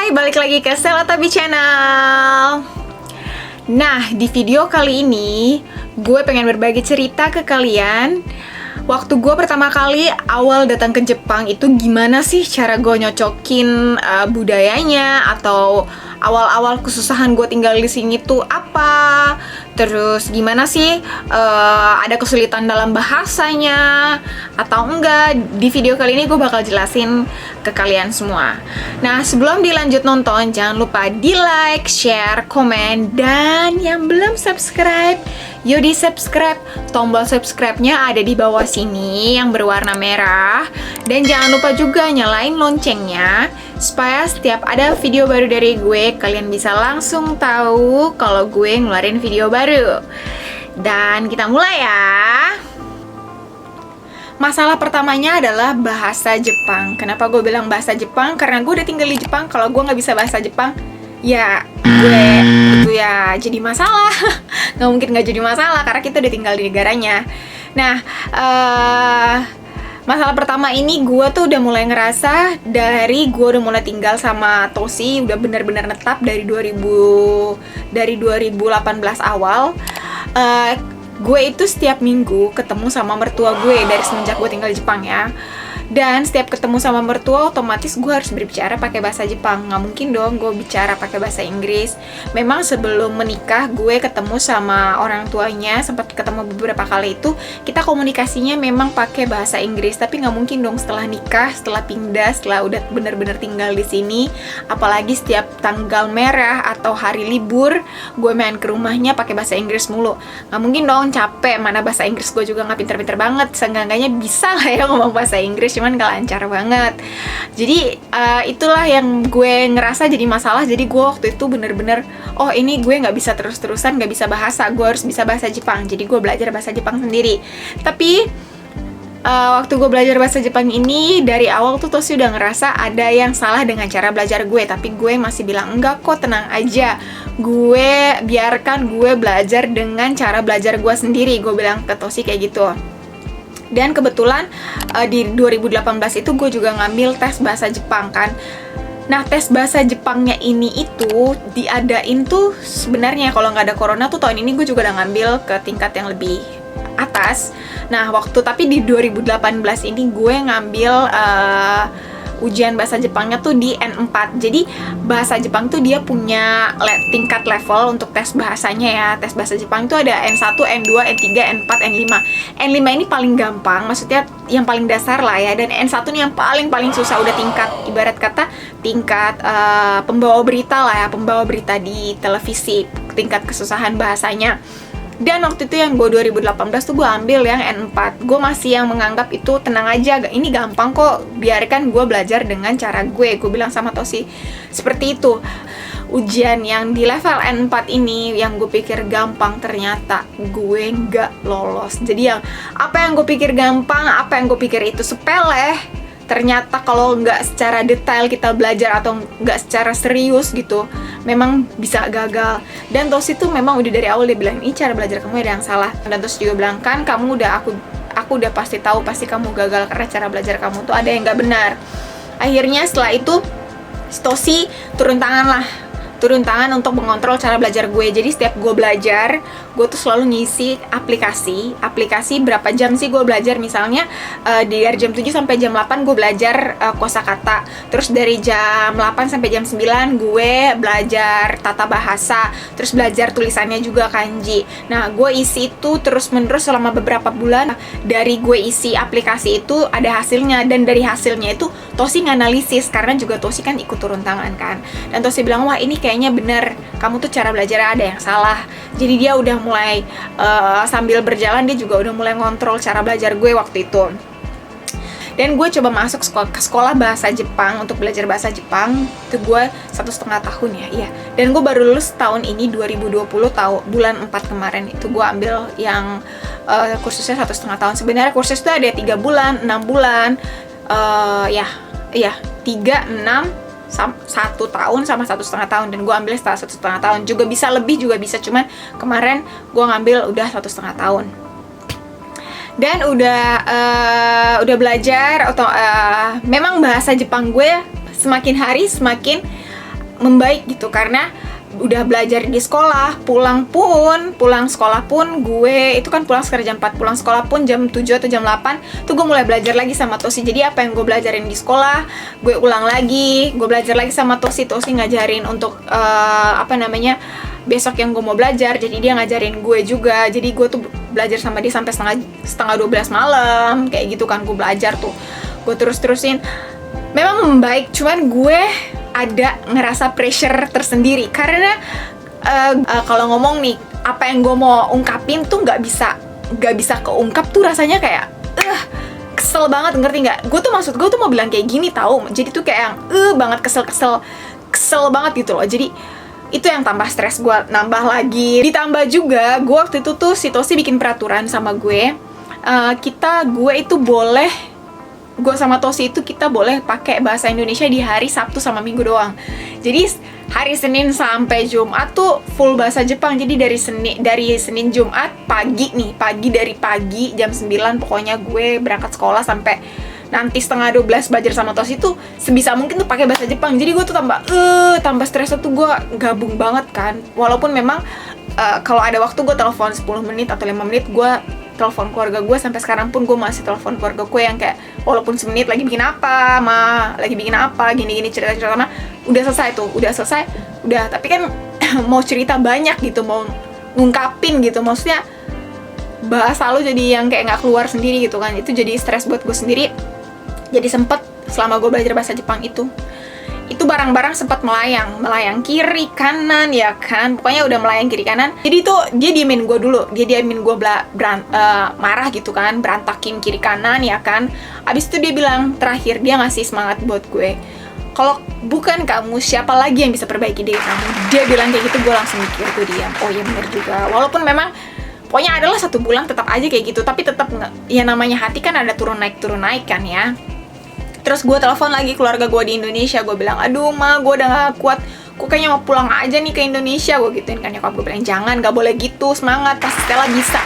Hai, balik lagi ke Selatabi Channel. Nah, di video kali ini gue pengen berbagi cerita ke kalian. Waktu gue pertama kali awal datang ke Jepang itu gimana sih cara gue nyocokin budayanya, atau awal-awal kesusahan gue tinggal di sini tuh apa? Terus gimana sih ada kesulitan dalam bahasanya atau enggak? Di video kali ini gue bakal jelasin ke kalian semua. Nah, sebelum dilanjut nonton, jangan lupa di like, share, komen, dan yang belum subscribe, yuk di subscribe. Tombol subscribe-nya ada di bawah sini yang berwarna merah. Dan jangan lupa juga nyalain loncengnya supaya setiap ada video baru dari gue, kalian bisa langsung tahu kalau gue ngeluarin video baru. Dan kita mulai ya. Masalah pertamanya adalah bahasa Jepang. Kenapa gue bilang bahasa Jepang? Karena gue udah tinggal di Jepang. Kalau gue nggak bisa bahasa Jepang, ya gue itu ya jadi masalah. Nggak mungkin nggak jadi masalah karena kita udah tinggal di negaranya. Nah, masalah pertama ini gue tuh udah mulai ngerasa dari gue udah mulai tinggal sama Toshi, udah benar-benar netap dari 2018 awal. Gue itu setiap minggu ketemu sama mertua gue dari semenjak gue tinggal di Jepang ya. Dan setiap ketemu sama mertua otomatis gue harus berbicara pakai bahasa Jepang. Nggak mungkin dong gue bicara pakai bahasa Inggris. Memang sebelum menikah gue ketemu sama orang tuanya, sempat ketemu beberapa kali itu, kita komunikasinya memang pakai bahasa Inggris. Tapi nggak mungkin dong setelah nikah, setelah pindah, setelah udah benar-benar tinggal di sini, apalagi setiap tanggal merah atau hari libur gue main ke rumahnya pakai bahasa Inggris mulu. Nggak mungkin dong, capek. Mana bahasa Inggris gue juga nggak pinter-pinter banget. Seenggaknya bisa lah ya ngomong bahasa Inggris, cuman gak lancar banget. Jadi itulah yang gue ngerasa jadi masalah. Jadi gue waktu itu bener-bener, oh ini gue gak bisa terus-terusan gak bisa bahasa, gue harus bisa bahasa Jepang. Jadi gue belajar bahasa Jepang sendiri. Tapi waktu gue belajar bahasa Jepang ini, dari awal tuh Toshi udah ngerasa ada yang salah dengan cara belajar gue. Tapi gue masih bilang, enggak kok, tenang aja, gue biarkan gue belajar dengan cara belajar gue sendiri. Gue bilang ke Toshi kayak gitu. Dan kebetulan di 2018 itu gue juga ngambil tes bahasa Jepang kan. Nah, tes bahasa Jepangnya ini itu diadain tuh sebenarnya kalau nggak ada corona tuh tahun ini gue juga udah ngambil ke tingkat yang lebih atas. Nah, tapi di 2018 ini gue ngambil ujian bahasa Jepangnya tuh di N4. Jadi bahasa Jepang tuh dia punya tingkat level untuk tes bahasanya ya. Tes bahasa Jepang tuh ada N1, N2, N3, N4, N5. N5 ini paling gampang, maksudnya yang paling dasar lah ya. Dan N1 nih yang paling susah, udah tingkat, ibarat kata tingkat pembawa berita lah ya, pembawa berita di televisi, tingkat kesusahan bahasanya. Dan waktu itu yang gue 2018 tuh gue ambil yang N4. Gue masih yang menganggap itu tenang aja, ini gampang kok, biarkan gue belajar dengan cara gue. Gue bilang sama Toshi seperti itu. Ujian yang di level N4 ini yang gue pikir gampang, ternyata gue nggak lolos. Jadi yang apa yang gue pikir gampang, apa yang gue pikir itu sepele, ternyata kalau nggak secara detail kita belajar atau nggak secara serius gitu, memang bisa gagal. Dan Toshi tuh memang udah dari awal dia bilang, ini cara belajar kamu ada yang salah. Dan Toshi juga bilang, kan kamu udah, aku udah pasti tahu pasti kamu gagal karena cara belajar kamu tuh ada yang nggak benar. Akhirnya setelah itu Toshi turun tangan untuk mengontrol cara belajar gue. Jadi setiap gue belajar, gue tuh selalu ngisi aplikasi berapa jam sih gue belajar. Misalnya dari jam 7 sampai jam 8 gue belajar kosakata. Terus dari jam 8 sampai jam 9 gue belajar tata bahasa. Terus belajar tulisannya juga kanji. Nah, gue isi itu terus-menerus selama beberapa bulan. Dari gue isi aplikasi itu ada hasilnya. Dan dari hasilnya itu Toshi nganalisis, karena juga Toshi kan ikut turun tangan kan. Dan Toshi bilang, wah ini kayaknya bener, kamu tuh cara belajarnya ada yang salah. Jadi dia udah mulai sambil berjalan dia juga udah mulai ngontrol cara belajar gue waktu itu. Dan gue coba masuk ke sekolah bahasa Jepang untuk belajar bahasa Jepang. Itu gue 1,5 tahun ya, iya. Dan gue baru lulus tahun ini 2020 bulan 4 kemarin. Itu gue ambil yang kursusnya 1,5 tahun. Sebenarnya kursus itu ada 3 bulan, 6 bulan, 3, 6, 1 tahun sama 1,5 tahun. Dan gue ambil setelah 1,5 tahun. Juga bisa lebih, juga bisa, cuman kemarin gue ngambil udah 1,5 tahun. Dan udah belajar atau memang bahasa Jepang gue semakin hari semakin membaik gitu, karena udah belajar di sekolah, pulang sekolah pun gue itu kan pulang sekitar jam 4, pulang sekolah pun jam 7 atau jam 8 tuh gue mulai belajar lagi sama Tosi. Jadi apa yang gue belajarin di sekolah gue ulang lagi, gue belajar lagi sama Tosi ngajarin untuk besok yang gue mau belajar, jadi dia ngajarin gue juga. Jadi gue tuh belajar sama dia sampai setengah 12 malam kayak gitu kan. Gue belajar tuh, gue terusin. Memang membaik, cuman gue ada ngerasa pressure tersendiri karena kalau ngomong nih apa yang gue mau ungkapin tuh nggak bisa keungkap tuh, rasanya kayak kesel banget, ngerti nggak? Maksud gue tuh mau bilang kayak gini tahu, jadi tuh kayak yang banget kesel banget gitu loh. Jadi itu yang tambah stres gue, nambah lagi. Ditambah juga gue waktu itu tuh si Tosi bikin peraturan sama gue, gue sama Tosi itu kita boleh pakai bahasa Indonesia di hari Sabtu sama Minggu doang. Jadi hari Senin sampai Jumat tuh full bahasa Jepang. Jadi dari Senin Jumat pagi dari pagi jam 9 pokoknya gue berangkat sekolah sampai nanti setengah 12 belajar sama Tosi tuh sebisa mungkin tuh pakai bahasa Jepang. Jadi gue tuh tambah stres tuh, gue gabung banget kan. Walaupun memang kalau ada waktu gue telepon 10 menit atau 5 menit gue telepon keluarga gue. Sampai sekarang pun gue masih telepon keluarga gue yang kayak walaupun semenit lagi bikin apa, gini-gini cerita-cerita mah udah selesai. Tapi kan mau cerita banyak gitu, mau ngungkapin gitu, maksudnya bahasa lu jadi yang kayak nggak keluar sendiri gitu kan. Itu jadi stres buat gue sendiri. Jadi sempet selama gue belajar bahasa Jepang itu barang-barang sempat melayang kiri kanan ya kan, pokoknya udah melayang kiri kanan. Jadi tuh dia diemin gue dulu, marah gitu kan, berantakin kiri kanan ya kan. Abis itu dia bilang, terakhir dia ngasih semangat buat gue, kalau bukan kamu siapa lagi yang bisa perbaiki diri kamu. Dia bilang kayak gitu, gue langsung mikir, gue diam, oh iya bener juga. Walaupun memang pokoknya adalah 1 bulan tetap aja kayak gitu, tapi tetap ya namanya hati kan ada turun naik kan ya. Terus gue telepon lagi keluarga gue di Indonesia, gue bilang, aduh ma, gue udah gak kuat, gue kayaknya mau pulang aja nih ke Indonesia, gue gituin kan. Nyokap gue bilang, jangan, gak boleh gitu, semangat, pasti Stella bisa.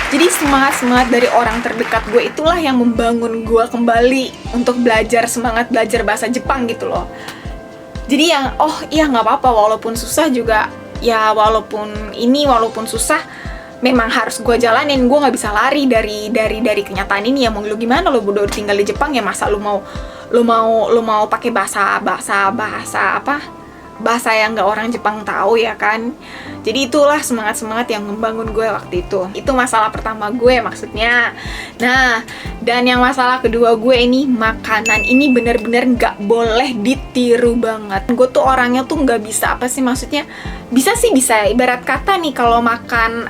Jadi semangat dari orang terdekat gue itulah yang membangun gue kembali untuk semangat belajar bahasa Jepang gitu loh. Jadi yang, oh iya gak apa-apa, walaupun susah juga, ya walaupun susah, memang harus gue jalanin. Gue nggak bisa lari dari kenyataan ini ya. Mau lu gimana, lu udah tinggal di Jepang ya, masa lu mau pakai bahasa yang nggak orang Jepang tahu ya kan. Jadi itulah semangat yang membangun gue waktu itu. Itu masalah pertama gue maksudnya. Nah, dan yang masalah kedua gue ini, makanan ini bener-bener nggak boleh ditiru banget. Gue tuh orangnya tuh nggak bisa, apa sih maksudnya, bisa ibarat kata nih, kalau makan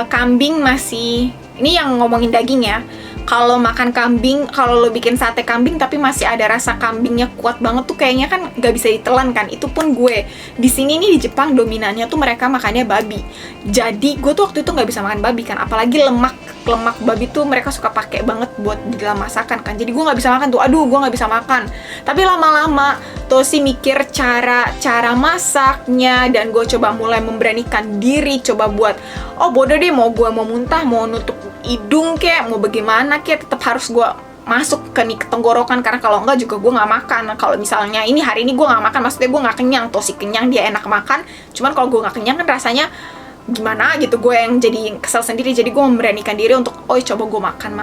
kambing masih, ini yang ngomongin daging ya. Kalau makan kambing, kalau lo bikin sate kambing tapi masih ada rasa kambingnya kuat banget tuh, kayaknya kan gak bisa ditelan kan. Itu pun gue di sini nih di Jepang dominannya tuh mereka makannya babi. Jadi gue tuh waktu itu nggak bisa makan babi kan, apalagi lemak babi tuh mereka suka pakai banget buat di dalam masakan kan. Jadi gue nggak bisa makan tuh, gue nggak bisa makan. Tapi lama-lama Tosi mikir cara masaknya, dan gue coba mulai memberanikan diri, coba buat, oh bodoh deh, mau muntah, mau nutup hidung kek, mau bagaimana kek, tetap harus gue masuk ke tenggorokan, karena kalau enggak juga gue nggak makan. Kalau misalnya hari ini gue nggak makan, maksudnya gue nggak kenyang. Tosi kenyang, dia enak makan, cuman kalau gue nggak kenyang kan rasanya gimana gitu, gue yang jadi kesel sendiri. Jadi gue memberanikan diri untuk coba gue makan.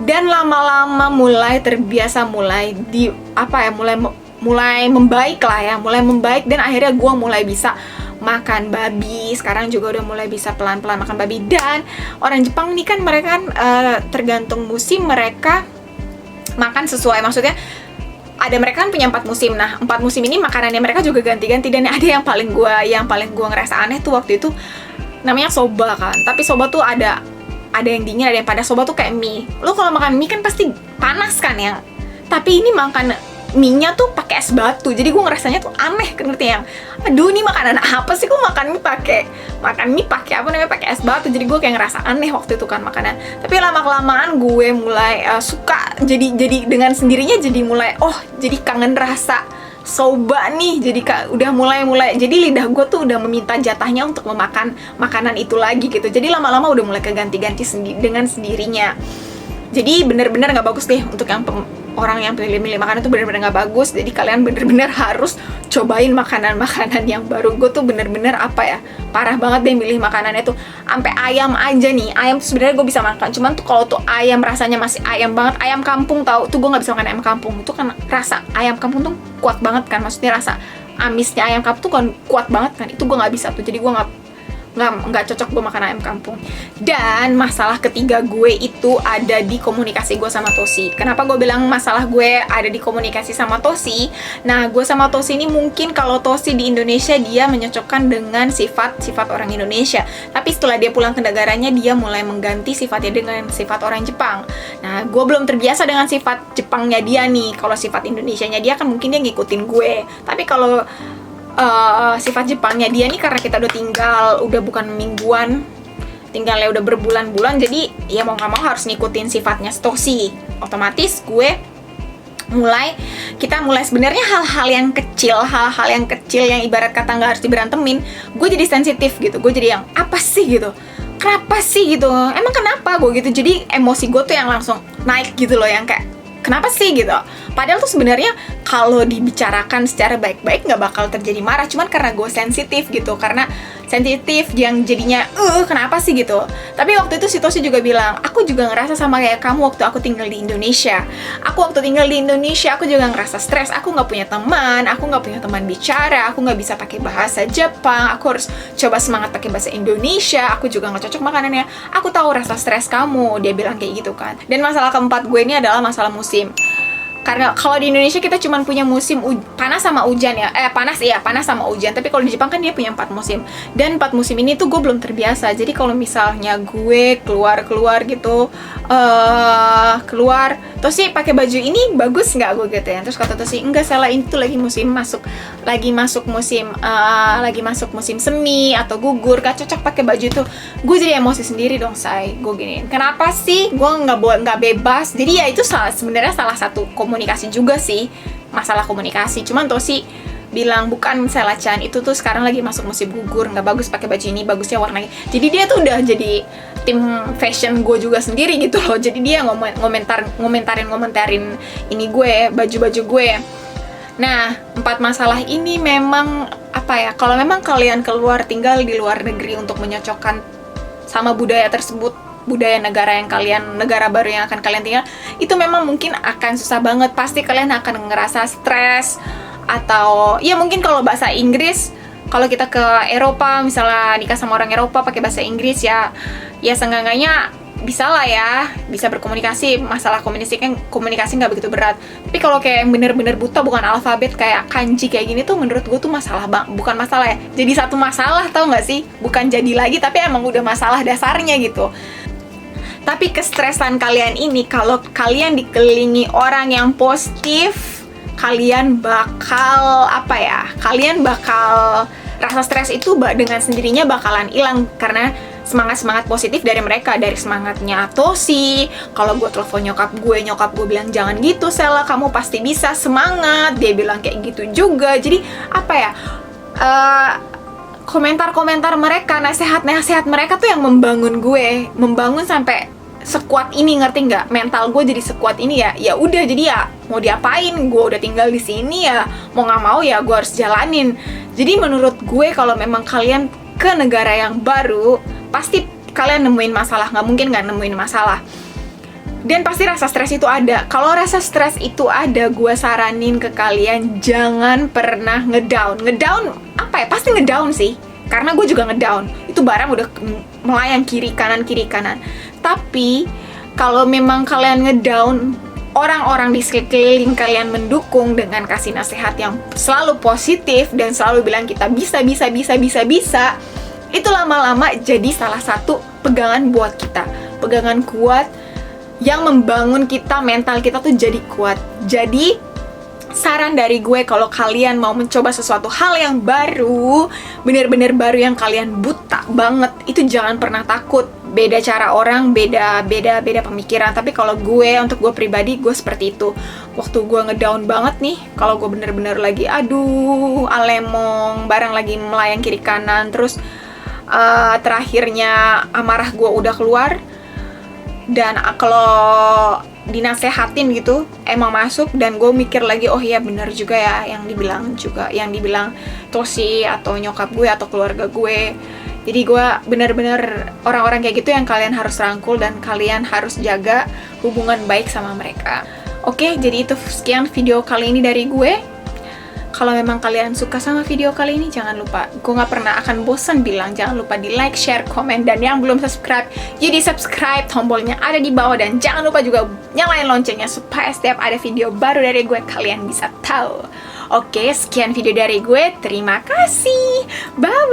Dan lama-lama mulai terbiasa, mulai membaik lah ya, mulai membaik, dan akhirnya gue mulai bisa makan babi. Sekarang juga udah mulai bisa pelan-pelan makan babi. Dan orang Jepang ini kan mereka kan tergantung musim mereka makan sesuai, maksudnya mereka kan punya 4 musim. Nah, 4 musim ini makanannya mereka juga ganti-ganti. Dan ada yang paling gue ngerasa aneh tuh waktu itu, namanya soba kan. Tapi soba tuh ada yang dingin, ada yang panas. Soba tuh kayak mie. Lo kalau makan mie kan pasti panas kan ya. Tapi ini makan mie-nya tuh pakai es batu. Jadi gue ngerasanya tuh aneh, ngerti yang, aduh ini makanan apa sih, gue makan mie pakai pakai es batu. Jadi gue kayak ngerasa aneh waktu itu kan makanan. Tapi lama-kelamaan gue mulai suka, jadi dengan sendirinya jadi mulai jadi kangen rasa soba nih. Jadi udah mulai jadi lidah gue tuh udah meminta jatahnya untuk memakan makanan itu lagi gitu. Jadi lama-lama udah mulai keganti-ganti dengan sendirinya. Jadi bener-bener nggak bagus deh untuk yang orang yang pilih-pilih makanan tuh bener-bener nggak bagus. Jadi kalian bener-bener harus cobain makanan-makanan yang baru. Gue tuh bener-bener apa ya, parah banget deh milih makanannya tuh. Sampai ayam aja nih, ayam tuh sebenarnya gue bisa makan, cuman tuh kalau tuh ayam rasanya masih ayam banget, ayam kampung tahu tuh, gue nggak bisa makan ayam kampung. Itu kan rasa ayam kampung tuh kuat banget kan, maksudnya rasa amisnya ayam kampung tuh kan kuat banget kan, itu gue nggak bisa tuh. Jadi gue nggak cocok gue makan ayam kampung. Dan masalah ketiga gue itu ada di komunikasi gue sama Tosi. Kenapa gue bilang masalah gue ada di komunikasi sama Tosi? Nah, gue sama Tosi ini mungkin kalau Tosi di Indonesia dia menyocokkan dengan sifat orang Indonesia, tapi setelah dia pulang ke negaranya dia mulai mengganti sifatnya dengan sifat orang Jepang. Nah, gue belum terbiasa dengan sifat Jepangnya dia nih. Kalau sifat Indonesianya dia kan mungkin dia ngikutin gue, tapi kalau sifat Jepangnya dia nih, karena kita udah bukan mingguan, tinggalnya udah berbulan-bulan, jadi ya mau nggak mau harus ngikutin sifatnya Tosi. Otomatis kita mulai sebenarnya hal-hal yang kecil yang ibarat kata nggak harus diberantemin, gue jadi sensitif gitu. Gue jadi yang apa sih gitu, kenapa sih gitu, emang kenapa gue gitu. Jadi emosi gue tuh yang langsung naik gitu loh, yang kayak kenapa sih gitu. Padahal tuh sebenarnya kalau dibicarakan secara baik-baik nggak bakal terjadi marah, cuman karena gue sensitif gitu, karena sensitif yang jadinya kenapa sih gitu. Tapi waktu itu si Tosi juga bilang, aku juga ngerasa sama kayak kamu waktu aku tinggal di Indonesia. Aku juga ngerasa stres, aku nggak punya teman bicara, aku nggak bisa pakai bahasa Jepang, aku harus coba semangat pakai bahasa Indonesia, aku juga nggak cocok makanannya, aku tahu rasa stres kamu, dia bilang kayak gitu kan. Dan masalah keempat gue ini adalah masalah musim. Karena kalau di Indonesia kita cuma punya musim panas sama hujan ya. Panas sama hujan. Tapi kalau di Jepang kan dia punya 4 musim. Dan 4 musim ini tuh gue belum terbiasa. Jadi kalau misalnya gue keluar gitu, terus sih pakai baju ini bagus nggak gue gitu ya. Terus kata tuh sih enggak, salah, ini tuh lagi masuk musim semi atau gugur, gak cocok pakai baju itu. Gue jadi emosi sendiri dong, say. Gue giniin, kenapa sih gue nggak bebas? Jadi ya itu sebenarnya salah satu komunikasi juga sih, masalah komunikasi. Cuman Tosi bilang bukan Sela-chan, itu tuh sekarang lagi masuk musim gugur, nggak bagus pakai baju ini, bagusnya warnanya. Jadi dia tuh udah jadi tim fashion gue juga sendiri gitu loh. Jadi dia ngomentarin ini gue, baju-baju gue. Nah, 4 masalah ini memang apa ya, kalau memang kalian tinggal di luar negeri untuk menyocokkan sama budaya tersebut, budaya negara baru yang akan kalian tinggal, itu memang mungkin akan susah banget. Pasti kalian akan ngerasa stres, atau ya mungkin kalau bahasa Inggris, kalau kita ke Eropa misalnya nikah sama orang Eropa pakai bahasa Inggris, ya seenggaknya bisa lah ya, bisa berkomunikasi. Masalah komunikasi nggak begitu berat. Tapi kalau kayak bener-bener buta, bukan alfabet kayak kanji kayak gini tuh, menurut gue tuh bukan masalah ya, jadi satu masalah, tau nggak sih? Bukan jadi lagi, tapi emang udah masalah dasarnya gitu. Tapi kestresan kalian ini, kalau kalian dikelilingi orang yang positif, kalian bakal rasa stres itu dengan sendirinya bakalan hilang, karena semangat positif dari mereka, dari semangatnya Tosi. Kalau gue telepon nyokap gue bilang, jangan gitu Sela, kamu pasti bisa, semangat. Dia bilang kayak gitu juga. Jadi apa ya, komentar mereka, nasihat mereka tuh yang membangun sampai sekuat ini, ngerti nggak? Mental gue jadi sekuat ini ya. Ya udah, jadi ya mau diapain, gue udah tinggal di sini ya, mau nggak mau ya gue harus jalanin. Jadi menurut gue kalau memang kalian ke negara yang baru, pasti kalian nemuin masalah, nggak mungkin nggak nemuin masalah. Dan pasti rasa stres itu ada. Kalau rasa stres itu ada, gue saranin ke kalian jangan pernah ngedown apa ya, pasti ngedown sih, karena gue juga ngedown. Itu barang udah melayang kiri kanan. Tapi kalau memang kalian ngedown, orang-orang di sekeliling kalian mendukung dengan kasih nasihat yang selalu positif dan selalu bilang kita bisa, itu lama-lama jadi salah satu pegangan buat kita, pegangan kuat yang membangun kita, mental kita tuh jadi kuat. Jadi saran dari gue, kalau kalian mau mencoba sesuatu hal yang baru, bener-bener baru yang kalian buta banget, itu jangan pernah takut. Beda cara orang, beda pemikiran. Tapi kalau untuk gue pribadi, gue seperti itu. Waktu gue ngedown banget nih, kalau gue bener-bener lagi alemong, barang lagi melayang kiri kanan, terus terakhirnya amarah gue udah keluar, dan kalau dinasehatin gitu emang masuk, dan gue mikir lagi, oh iya bener juga ya yang dibilang Tosi atau nyokap gue atau keluarga gue. Jadi gue bener-bener orang-orang kayak gitu yang kalian harus rangkul dan kalian harus jaga hubungan baik sama mereka. Oke, jadi itu sekian video kali ini dari gue. Kalau memang kalian suka sama video kali ini, jangan lupa, gue gak pernah akan bosan bilang, jangan lupa di like, share, komen, dan yang belum subscribe, jadi subscribe, tombolnya ada di bawah, dan jangan lupa juga nyalain loncengnya supaya setiap ada video baru dari gue, kalian bisa tahu. Oke, sekian video dari gue, terima kasih, bye-bye!